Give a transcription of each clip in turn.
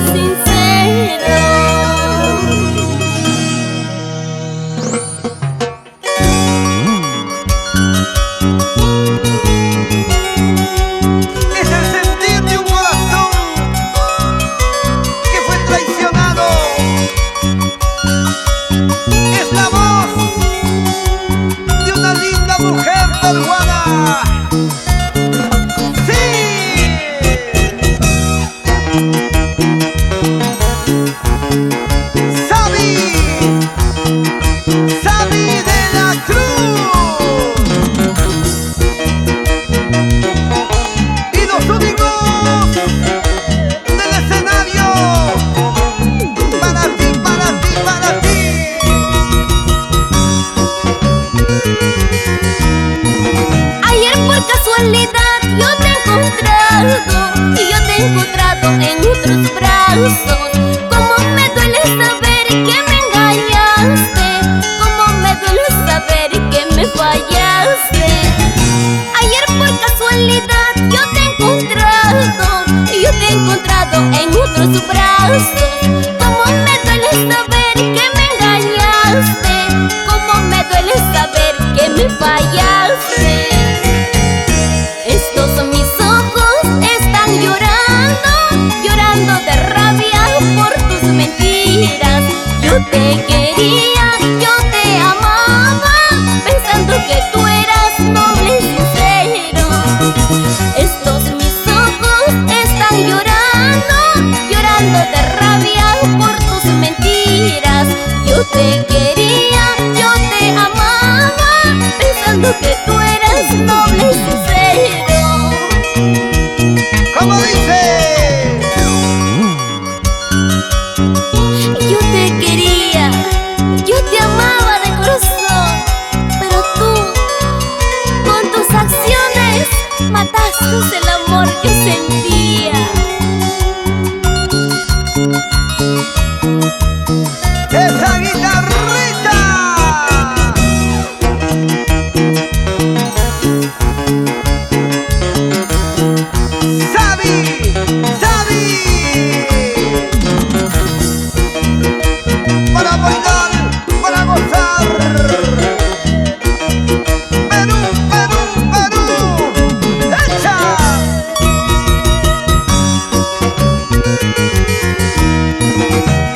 sincero. Es el sentir de un corazón que fue traicionado. Es la voz de una linda mujer peruana. ¡Sí! Sabi de la Cruz. Y los únicos del escenario. Para ti, para ti, para ti. Ayer por casualidad yo te he encontrado, y yo te he encontrado en otros brazos. Cómo me duele saber que me engañaste, cómo me duele saber que me fallaste. Ayer por casualidad yo te he encontrado, y yo te he encontrado en otros brazos. Cómo me duele saber que me engañaste, cómo me duele saber que me fallaste. Estos mis ojos están llorando, llorando de rabia por tus mentiras. Yo te quería, yo te amaba, pensando que tú eras noble y sincero. Estos mis ojos están llorando, llorando de rabia por tus mentiras. Yo te quería, yo te amaba, pensando que tú eras noble y sincero. ¿Cómo dice? Yo te quería, yo te amaba de corazón, pero tú, con tus acciones, mataste el amor que sentía. Esa guitarrita. Sabi para bailar, para gozar. Perú, Perú, Perú. ¡Echa!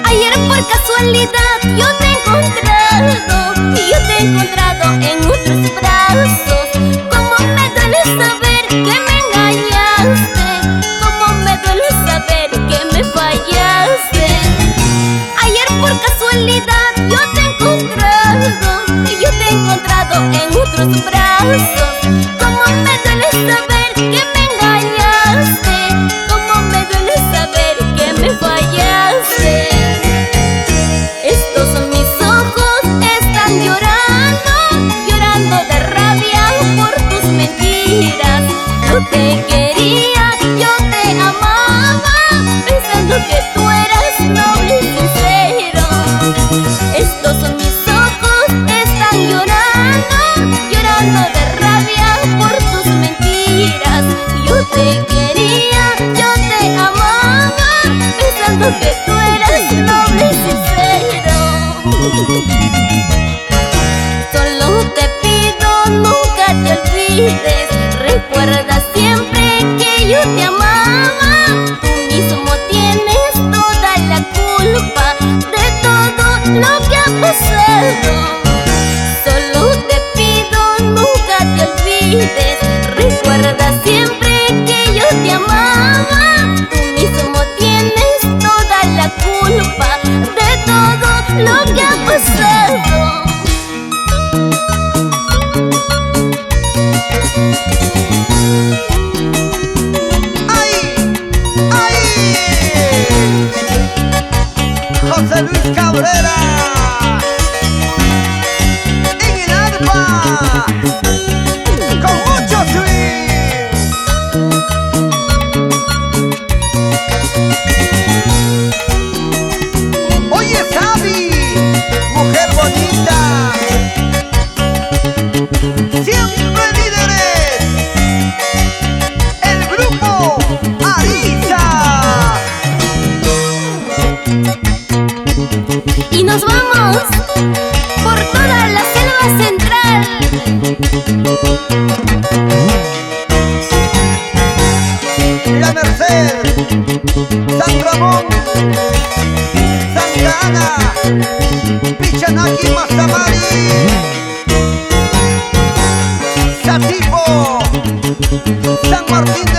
Ayer por casualidad yo te he encontrado, y yo te he encontrado en otros brazos. Cómo me duele saber que me engañaste, cómo me duele saber que me fallaste. Ayer por casualidad yo te he encontrado, y yo te he encontrado en otros brazos. Cómo me duele saber que me engañaste, cómo me duele saber que me fallaste. Estos mis ojos están llorando, llorando de rabia por tus mentiras. Yo te quería, yo te amaba, pensando que tú eras noble y sincero. Estos mis ojos están llorando, llorando de rabia por tus mentiras. Yo te quería, yo te amaba, pensando que tú eras noble y sincero. Solo te pido, nunca te olvides. Recuerda siempre que yo te amaba. Tú mismo tienes toda la culpa de todo lo que ha pasado. Solo te pido, nunca te olvides. Recuerda siempre que yo te amaba. Tú mismo tienes toda la culpa de todo lo que ha pasado. ¡Ay! ¡Ay! José Luis Cabrera en el arpa con mucho swing. Oye, Sabi, mujer bonita. vamos por toda la selva central. La Merced, San Ramón, Santa Ana, Pichanaki, Mazamari, Satipo, San Martín